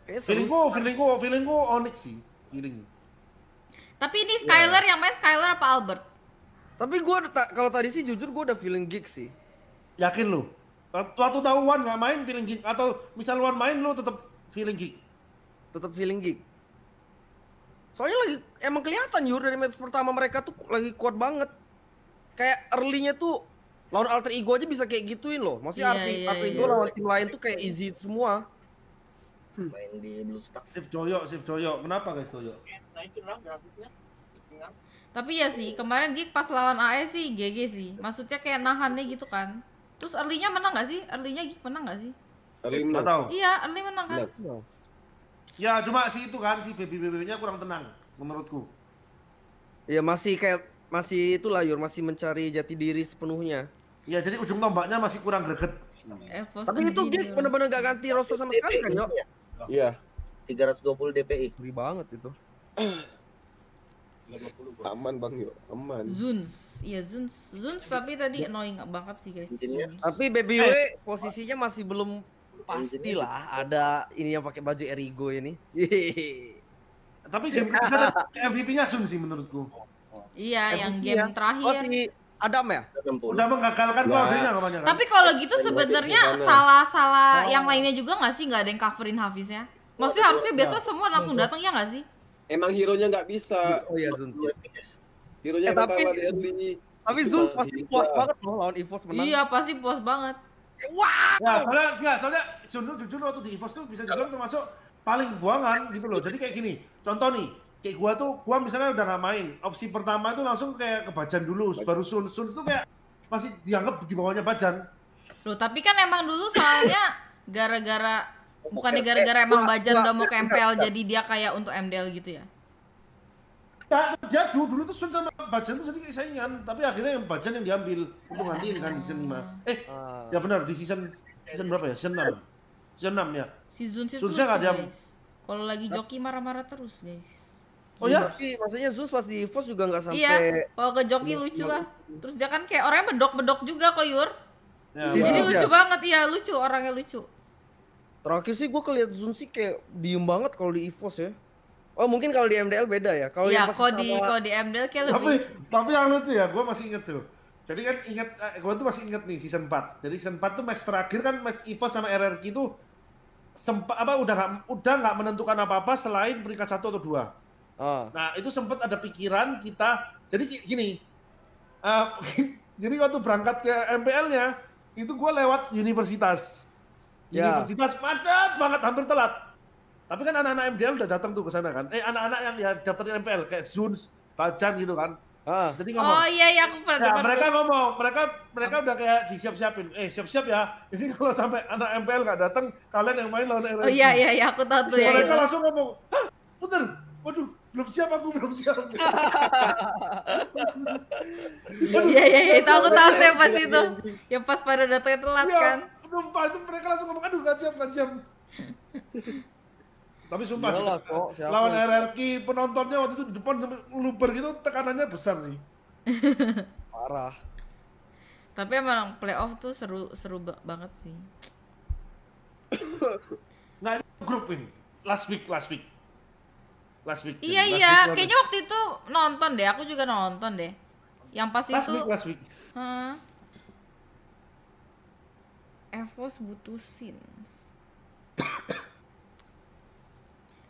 Kayak seru. Feelingku Onyx sih. Feeling. Tapi ini Skylar yang main Skylar apa Albert? Tapi kalau tadi sih jujur gue udah feeling geek sih. Yakin lu? Waktu tahu Wan nggak main feeling geek atau misal Wan main lu tetap feeling geek? Tetap feeling geek. Soalnya lagi emang kelihatan Yur dari match pertama mereka tuh lagi kuat banget. Kayak early-nya tuh lawan alter ego aja bisa kayak gituin loh. Maksudnya alter ego lawan tim lain tuh kayak easy semua. Main di BlueStack. Shift Joyo. Kenapa guys Joyo? Naikin lah grafiknya. Tapi ya sih, kemarin Geek pas lawan AE sih GG sih. Maksudnya kayak nahannya gitu kan. Terus early-nya menang gak sih? Early-nya Geek menang gak sih? Early Nggak menang. tahu. Iya, early menang kan? Ya cuma si itu kan si baby-nya kurang tenang menurutku. Ya masih itulah Yur, masih mencari jati diri sepenuhnya. Ya jadi ujung tombaknya masih kurang greget. Tapi itu Geek bener-bener gak ganti roster sama sekali kan, Yo? Iya. 320 DPI. Ngeri banget itu. Aman Bang Yo, aman. Zuns, iya Zuns tapi tadi annoying banget sih guys. Tapi Baby Yure posisinya masih belum pasti lah ada ini yang pakai baju Erigo ini. Tapi game ketiga MVP-nya Sun sih menurutku. Iya, yang game terakhir. Oh si Adam ya? Udah menggagalkan Claudia namanya kan. Tapi kalau gitu sebenarnya salah yang lainnya juga nggak sih, nggak ada yang coverin Hafiznya? Maksudnya harusnya biasa semua langsung datang ya nggak sih? Emang hero-nya nggak bisa. Oh iya Zuns. Hero-nya tapi kalah di early. Tapi Zuns pasti puas banget loh lawan EVOS menang. Iya, pasti puas banget. Wah. Ya, soalnya Sun jujur waktu di EVOS tuh bisa dibilang termasuk paling buangan gitu loh. Jadi kayak gini, contoh nih, kayak gua misalnya udah nggak main, opsi pertama itu langsung kayak ke Bajan dulu, baru Sun tuh kayak masih dianggap di bawahnya Bajan. Loh, tapi kan emang dulu soalnya bukannya gara-gara emang Bajan udah mau ke MPL jadi dia kayak untuk MDL gitu ya? Ya, dia dulu tuh Sun sama Bajan tuh jadi kayak saingan, tapi akhirnya yang Bajan yang diambil untuk gantiin kan di season 5. Ya benar di season berapa ya? Season 6. Season 6 ya. Si Zuns itu Zunsnya nggak diambil. guys. Kalau lagi joki marah-marah terus guys. Oh ya? Tapi maksudnya Zeus pas di EVOS juga nggak sampai. Iya, kalau ke joki lucu lah. Terus dia kan kayak orangnya medok-medok juga kok Yur. Ya, Jadi Iya. lucu banget, iya lucu, orangnya lucu. Terakhir sih gue keliat Zun sih kayak diem banget kalau di EVOS ya. Oh mungkin kalau di MDL beda ya. Kalau Iya, yang pas kalau di MDL kayak lebih. Tapi yang lucu ya, gue masih inget tuh. Jadi kan gue tuh masih inget nih season 4. Jadi season 4 tuh match terakhir kan match EVOS sama RRQ itu sempat udah nggak menentukan apa-apa selain peringkat 1 atau 2. Nah itu sempat ada pikiran kita. Jadi gini, jadi waktu berangkat ke MPL-nya itu gue lewat universitas. Universitas macet banget, hampir telat. Tapi kan anak-anak MDL udah datang tuh ke sana kan. Anak-anak yang ya daftarin MPL kayak Zuns, Bajan gitu kan. Jadi ngomong. Oh iya, aku pernah dengar. Mereka ngomong, mereka udah kayak disiap-siapin. Siap-siap ya. Ini kalau sampai anak MPL nggak datang, kalian yang main lawan RRQ. Oh iya, aku tahu tuh ya Mereka itu. langsung ngomong, hah, bener? Waduh, belum siap. Iya, itu aku tahu tuh yang pas itu. Yang pas pada datangnya telat kan. Sumpah itu mereka langsung ngomong, aduh nggak siap. Tapi sumpah sih, lawan RRQ penontonnya waktu itu di depan sampai luber gitu, tekanannya besar sih. Parah. Tapi emang playoff tuh seru banget sih. Nah itu grup ini, last week. Iya, kayaknya waktu itu nonton deh, aku juga nonton deh. Yang pas itu. Last week. EVOS butuh scenes.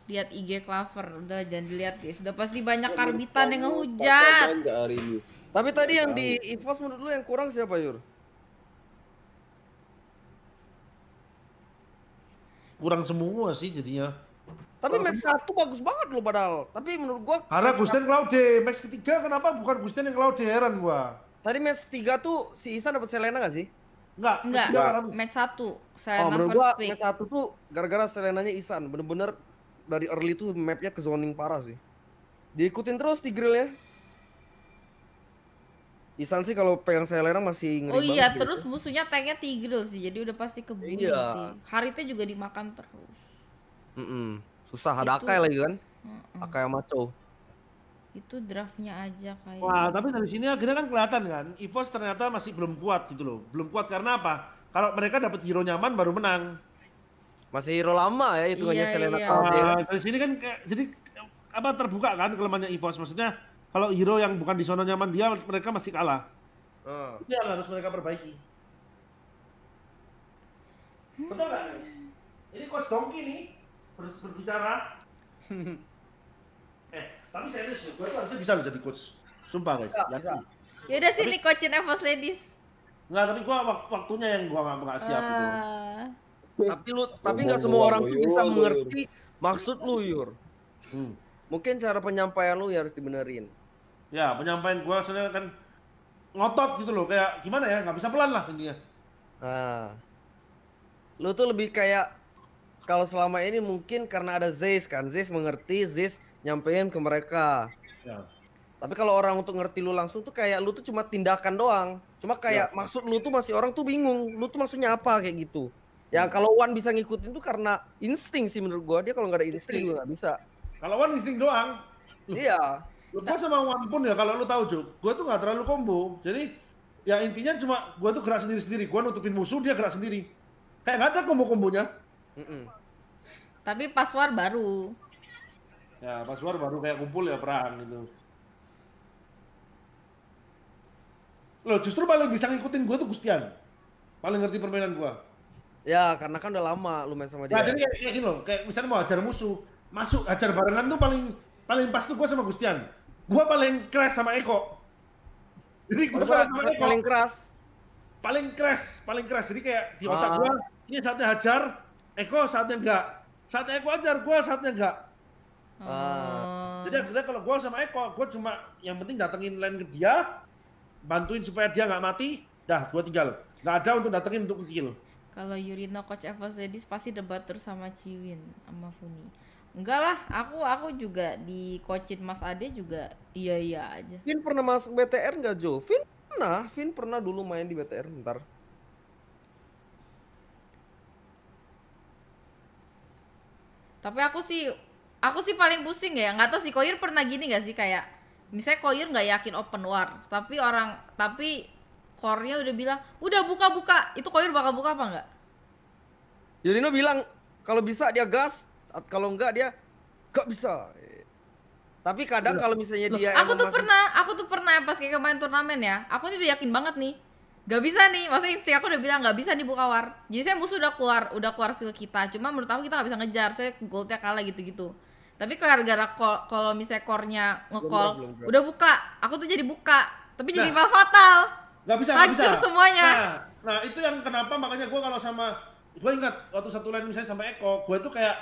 Lihat IG Clover, udah jangan dilihat guys. Udah pasti banyak karbitan yang ngehujat. Tapi tadi yang di EVOS menurut lu yang kurang siapa Yur? Kurang semua sih jadinya. Tapi match 1 bagus banget loh padahal. Tapi menurut gua karena Gusten Claude, match ketiga kenapa bukan Gusten yang Claude, heran gua. Tadi match 3 tuh si Isan dapat Selena gak sih? Enggak. Match 1. Selena menurut gua first pick. match 1 tuh gara-gara Selenanya Isan. Bener-bener dari early tuh mapnya ke zoning parah sih. Diikutin terus di grillnya. Isan sih kalau pegang Selena masih ngeri banget. Oh iya, terus musuhnya tanknya Tigreal sih. Jadi udah pasti keburu sih. Haritnya juga dimakan terus. Susah, ada Akai lagi kan? Akai Macho. Itu draftnya aja kayak. Wah, tapi dari sini akhirnya kan kelihatan kan, EVOS ternyata masih belum kuat gitu loh. Belum kuat karena apa? Kalau mereka dapat hero nyaman baru menang. Masih hero lama ya hitungannya Iya, Selena iya. Calde. Dari sini kan kayak jadi apa terbuka kan kelemahannya EVOS. Maksudnya kalau hero yang bukan di zona nyaman dia mereka masih kalah. Ah. Itu yang harus mereka perbaiki. Betul nggak guys? Ini coach Donkey nih berbicara. Tapi serius ya, gue tuh harusnya bisa loh jadi coach. Sumpah guys. Bisa. Yaudah sini coachin EVOS Ladies. Nggak, tapi gua waktunya yang gua nggak siap gitu. Tapi nggak semua orang tuh bisa mengerti maksud lu, Yur. Mungkin cara penyampaian lu ya harus dibenerin. Ya, penyampaian gua sebenarnya kan ngotot gitu loh, kayak gimana ya, nggak bisa pelan lah intinya. Nah, lu tuh lebih kayak kalau selama ini mungkin karena ada Zeus kan, Zeus mengerti, Zeus nyampein ke mereka. Ya. Tapi kalau orang untuk ngerti lu langsung tuh kayak lu tuh cuma tindakan doang. Cuma kayak maksud lu tuh masih orang tuh bingung, lu tuh maksudnya apa kayak gitu. Ya kalau Wan bisa ngikutin tuh karena insting sih menurut gua, dia kalau nggak ada insting lu nggak bisa. Kalau Wan insting doang. Iya. Lu gua sama Wan pun ya kalau lu tahu Jok, gua tuh nggak terlalu combo. Jadi ya intinya cuma gua tuh gerak sendiri-sendiri, gua nutupin musuh, dia gerak sendiri. Kayak nggak ada combo-kombonya. Tapi pas war baru. Ya pas war baru kayak kumpul ya perang gitu. Loh justru paling bisa ngikutin gua tuh Gustian. Paling ngerti permainan gua. Ya karena kan udah lama lu main sama dia. Nah jadi kayak gini loh, kayak misalnya mau hajar musuh, masuk hajar barengan tuh paling pas tuh gua sama Gustian. Gua paling crash sama Eko. Jadi gua crash sama Eko. Paling keras. Paling keras. Jadi kayak di otak gua, ini saatnya hajar, Eko saatnya enggak. Saatnya Eko hajar, gua saatnya enggak. Jadi akhirnya kalau gua sama Eko, gua cuma yang penting datengin lane ke dia, bantuin supaya dia nggak mati, dah gua tinggal. Nggak ada untuk datengin untuk kill. Kalau Yurino coach EVOS Ladies pasti debat terus sama Ciwin sama Funi. Enggak lah, aku juga di coachin Mas Ade juga iya aja. Vin pernah masuk BTR nggak Jo? Vin pernah dulu main di BTR bentar. Tapi aku sih paling pusing ya, nggak tahu sih Koir pernah gini nggak sih kayak misalnya Koir nggak yakin open war, tapi core-nya udah bilang udah buka, itu Koir bakal buka apa nggak? Yurino bilang kalau bisa dia gas, kalau enggak dia nggak bisa. Tapi kadang kalau misalnya dia Aku tuh pernah pas kayak main turnamen ya, aku ini udah yakin banget nih gak bisa nih, maksudnya insting aku udah bilang gak bisa nih buka war. Jadi saya musuh udah keluar skill kita, cuma menurut aku kita gak bisa ngejar, saya goldnya kalah gitu-gitu. Tapi gara-gara kalau misalnya core-nya nge-call udah buka, aku tuh jadi buka, tapi jadi malah fatal. Gak bisa, hancur semuanya. Nah itu yang kenapa makanya gue kalau sama, gue ingat waktu satu line misalnya sama Eko, gue tuh kayak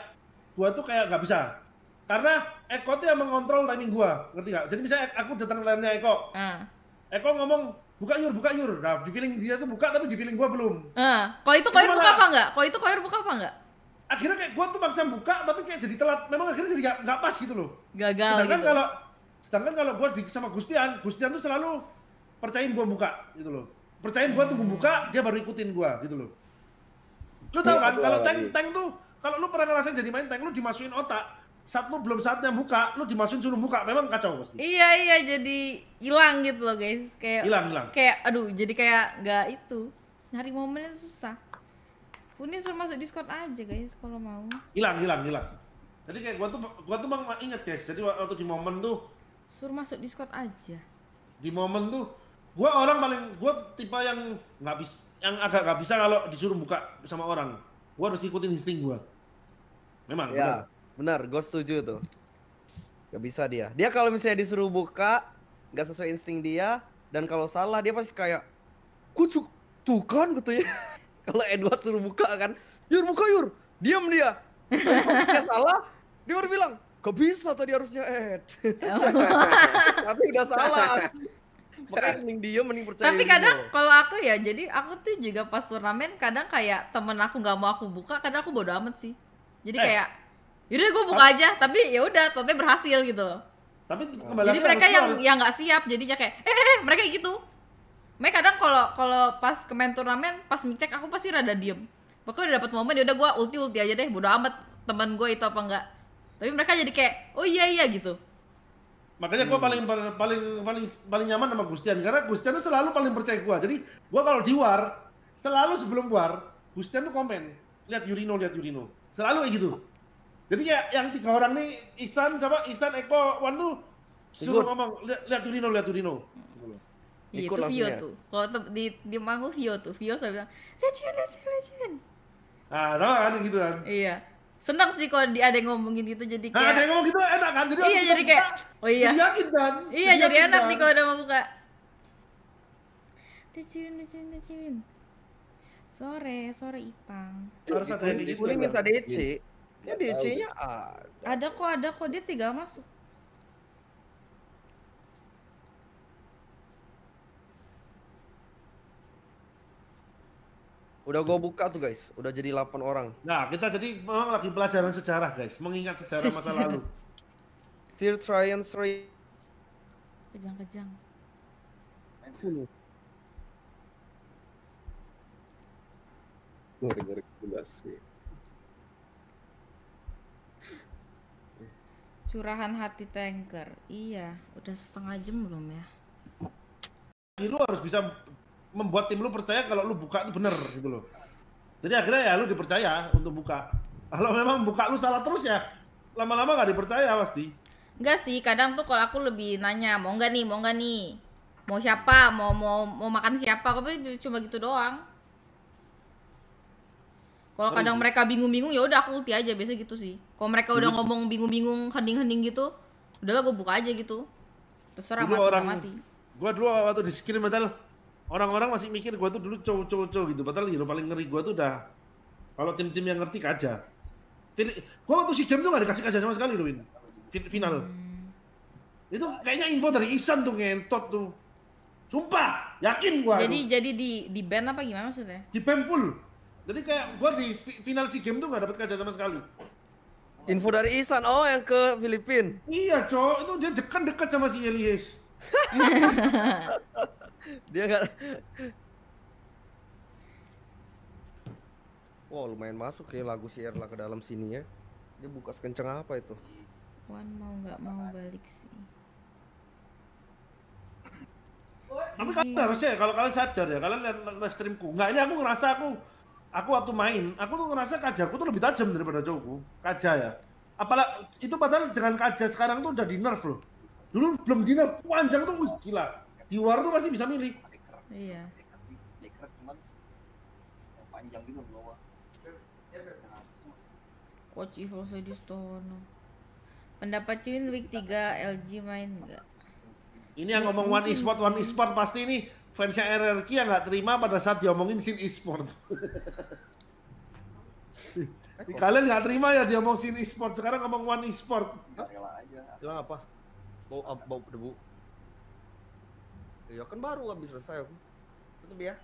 gak bisa. Karena Eko tuh yang mengontrol timing gue, ngerti gak? Jadi misalnya aku datang line-nya Eko, Eko ngomong buka yur, nah di feeling dia tuh buka tapi di feeling gue belum. Kalau itu Koir buka apa enggak? Akhirnya kayak gue tuh maksa buka tapi kayak jadi telat, memang akhirnya jadi gak pas gitu loh. Gagal Sedangkan kalau gue sama Gustian tuh selalu percayain gue buka gitu loh. Percayain gue tunggu buka, dia baru ikutin gue gitu loh. Lu tau kan kalau tank tuh, kalau lu pernah ngerasain jadi main tank, lu dimasukin otak, saat lu belum saatnya buka, lu dimasukin suruh buka, memang kacau pasti. Iya, jadi hilang gitu loh guys, kayak hilang. Kayak aduh, jadi kayak nggak itu, nyari momennya susah. Funi suruh masuk Discord aja guys kalau mau. Hilang. Jadi kayak gua tuh bang inget guys, jadi waktu di momen tuh suruh masuk Discord aja. Di momen tuh gua tipe yang nggak bisa, yang agak nggak bisa kalau disuruh buka sama orang. Gua harus ikutin insting gua. Memang. Ya. Benar, gue setuju tuh. Gak bisa dia. Dia kalau misalnya disuruh buka, gak sesuai insting dia, dan kalau salah dia pasti kayak, tuh kan katanya. Kalau Edward suruh buka kan, Yur buka Yur, diam dia. Kalau dia salah, dia baru bilang, gak bisa tadi harusnya Ed. Tapi udah salah. Makanya mending percaya. Tapi kadang kalau aku ya, jadi aku tuh juga pas turnamen kadang kayak temen aku gak mau aku buka, kadang aku bodo amat sih. Jadi kayak yaudah gue buka aja, tapi ya udah, totalnya berhasil gitu loh. Tapi jadi mereka yang nggak siap, jadinya kayak mereka kayak gitu. Mereka kadang kalau pas ke main turnamen, pas mic check aku pasti rada diem. Pokoknya udah dapet momen, ya udah gue ulti aja deh, bodo amat teman gue itu apa enggak. Tapi mereka jadi kayak oh iya gitu. Makanya gue paling nyaman sama Gustian, karena Gustian tuh selalu paling percaya gue. Jadi gue kalau di war, selalu sebelum war, Gustian tuh komen, lihat Yurino. Selalu kayak gitu. Jadi kayak yang 3 orang nih, Isan, Eko, Wan tuh suruh Ikut. ngomong, lihat Turino. Iya, Ikut itu Vio langsung ya. tuh. Kalau di mangku Vio tuh. Vio saya bilang, Legend. Nah, tau kan gitu kan. Iya. Senang sih kalau ada yang ngomongin gitu jadi Nah, ada yang kayak ngomong gitu enak kan? Jadi iya orang jadi kita kayak buka, oh iya. jadi yakin kan? Iya jadi yakin enak kan? nih kalau udah mau buka. Legend. Sore Ipang. Harus ada yang kayak gitu. Uli minta DC. Ya Nggak tahu. DC-nya Ada kok dia tinggal masuk. udah gua buka tuh guys. Udah jadi 8 orang. Nah, kita jadi memang lagi pelajaran sejarah guys, mengingat sejarah masa lalu. Tier Traian Sri. Kejang. Ngeri jelas sih. Curahan hati tanker. Iya, udah setengah jam belum ya? Lu harus bisa membuat tim lu percaya kalau lu buka itu bener gitu loh. Jadi akhirnya ya lu dipercaya untuk buka. Kalau memang buka lu salah terus ya, lama-lama gak dipercaya pasti. Enggak sih, kadang tuh kalau aku lebih nanya, mau nggak nih? Mau siapa? Mau makan siapa? Aku cuma gitu doang. Kalau kadang mereka bingung-bingung ya udah aku ulti aja biasa gitu sih. Kalau mereka udah ngomong bingung-bingung, hening-hening gitu, udahlah gue buka aja gitu. Terserah Dulu mati nggak mati. Gua dulu waktu di screen metal, orang-orang masih mikir gua tuh dulu cowok-cowok gitu. Padahal hero paling ngeri gua tuh udah, kalau tim-tim yang ngerti Kaja. Gua waktu si game tuh gak dikasih Kaja sama sekali loh, Win. Final. Itu kayaknya info dari Isan tuh ngentot tuh. Sumpah, yakin gua. Jadi di ban apa gimana maksudnya? Di Pempul. Jadi kayak gua di final si game tuh gak dapet Kaja sama sekali. Info dari Isan. Oh, yang ke Filipina. Iya, cowok itu dia dekat sama si Elias. Dia nggak. Wow, lumayan masuk ya lagu si Erla ke dalam sini ya. Dia buka sekencang apa itu? Wan mau nggak mau balik sih. Tapi kalian harusnya kalau kalian sadar ya, kalian lihat live streamku. Enggak, ini aku ngerasa aku waktu main, aku tuh ngerasa Kajaku tuh lebih tajam daripada cowokku. Kaja ya. Apalagi itu padahal dengan Kaja sekarang tuh udah di nerf loh. Dulu belum di nerf, panjang tuh wih, gila. Di war tuh masih bisa milih. Iya. Yang panjang gitu bawah. Coach Ivo Sedistono. Pendapat Cin week 3 LG main nggak? Ini yang ngomong One Esport pasti ini fansnya RRQ yang nggak terima pada saat diomongin Sin Esport. Kalian nggak terima ya diomong Sin Esport, sekarang ngomong One Esport. Rela aja. Bilang apa? Bau debu. Ya kan baru habis selesai aku. Tutup ya.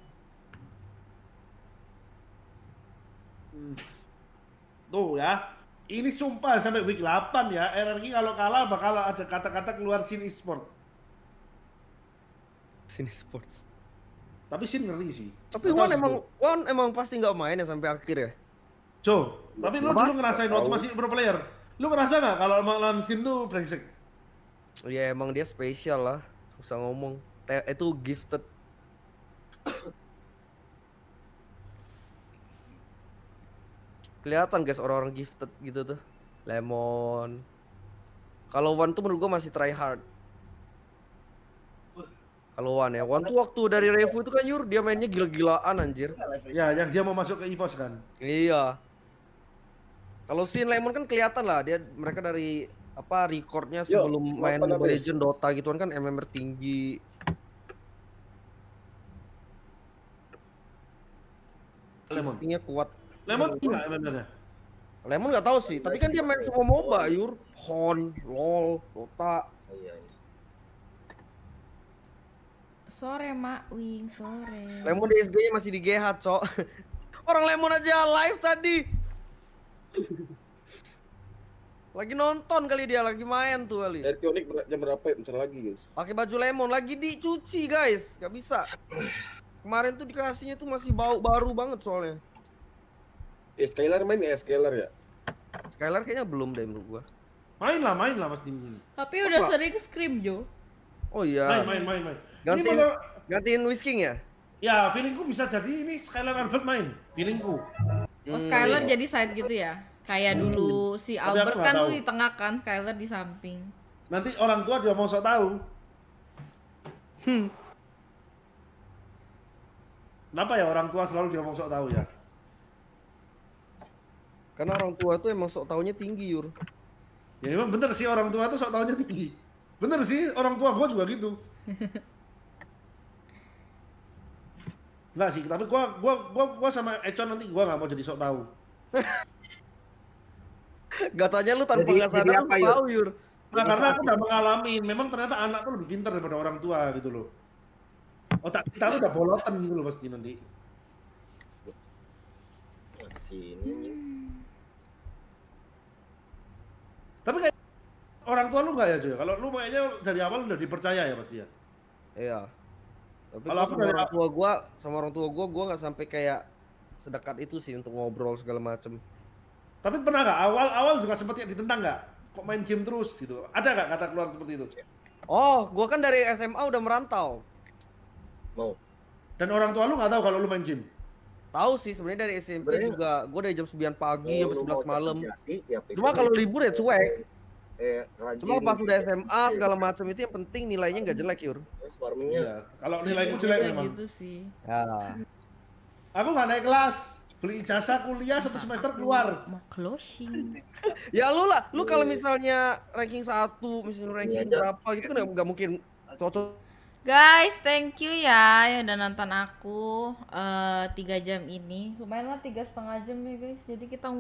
Tuh ya, ini sumpah sampai week 8 ya, RRQ kalau kalah bakal ada kata-kata keluar Sin Esport. Sini sports. Tapi Sin ngeri sih. Tapi Wan emang pasti nggak main ya sampai akhir ya. Jo, tapi lu dulu ngerasain waktu masih pro player. Lu ngerasa nggak kalau emang lawan Sin tuh brengsek? Ya emang dia spesial lah. Susah ngomong. Itu gifted. Kelihatan guys orang-orang gifted gitu tuh. Lemon. Kalau Wan tuh menurut gua masih try hard. Kalau Wan ya, Wan tuh waktu dari Revu itu kan Yur, dia mainnya gila-gilaan anjir. Ya, yang dia mau masuk ke EVOS kan. Iya. Kalau Sin Lemon kan kelihatan lah, mereka dari apa recordnya sebelum main Mobile Legends, Dota gituan kan MMR tinggi. Lemon. Instingnya kuat. Lemon enggak MMR-nya? Lemon nggak tahu sih, tapi kan dia main semua MOBA, Yur. Hon, LOL, Dota. Iya. Sore Mak Wing, sore. Lemon DSG-nya masih di GH, Cok. Orang Lemon aja live tadi. Lagi nonton kali dia, lagi main tuh kali. Erkionik jam berapa ya? Bentar lagi guys. Pakai baju Lemon, lagi dicuci guys, nggak bisa. Kemarin tuh dikasihnya tuh masih bau baru banget soalnya. Skylar main nggak ya Skylar ya? Skylar kayaknya belum deh menurut gua. Main lah pasti ini. Tapi udah sering scream Jo. Oh iya. Main. Gantiin Whisking ya? Ya, feelingku bisa jadi ini Skylar Albert main. Feelingku. Oh Skylar jadi side gitu ya? Kayak dulu si Tapi aku Albert nggak kan tuh tahu. di tengah kan, Skylar di samping. Nanti orang tua juga mau sok tahu. Kenapa ya orang tua selalu dia mau sok tahu ya? Karena orang tua tuh emang sok taunya tinggi, Yur. Ya memang bener sih orang tua tuh sok tahunya tinggi. Bener sih orang tua gua juga gitu. Enggak sih, tapi gua sama Econ nanti gua nggak mau jadi sok tahu. Gak tanya lu tanpa Jadi- nggak sadar jadi lu apa, Yur? tahu, Yur. Nah, karena aku udah mengalami, memang ternyata anak tuh lebih pintar daripada orang tua gitu loh. Otak kita tuh udah bolotan gitu loh pasti nanti. Nah, sini. Tapi kayak orang tua lu nggak ya Joy? Kalau lu kayaknya dari awal udah dipercaya ya pasti ya? Iya. Tapi Kalau gua aku sama dari- orang tua gua nggak sampai kayak sedekat itu sih untuk ngobrol segala macem. Tapi pernah nggak awal juga seperti ditentang nggak? Kok main game terus gitu? Ada nggak kata keluar seperti itu? Oh, gua kan dari SMA udah merantau. Mau. Dan orang tua lu nggak tahu kalau lu main game? Tahu sih sebenarnya dari SMP Sebenarnya- juga gua dari jam 9 pagi sampai 11 malam. Ya, Cuma kalau libur ya cuek. rajin. Cuma pas udah SMA segala macam itu yang penting nilainya nggak jelek, Yur. Farmingnya Iya. Kalau nilaiku jelek Bisa memang. gitu sih. Ya. Aku nggak naik kelas, beli ijazah kuliah 1 semester keluar. Mau closing. Ya lu lah, lu kalau misalnya ranking 1, misalnya ranking Iya, berapa gitu kan nggak mungkin cocok. Guys, thank you ya yang udah nonton aku 3 jam ini. Lumayan lah 3,5 jam ya guys. Jadi kita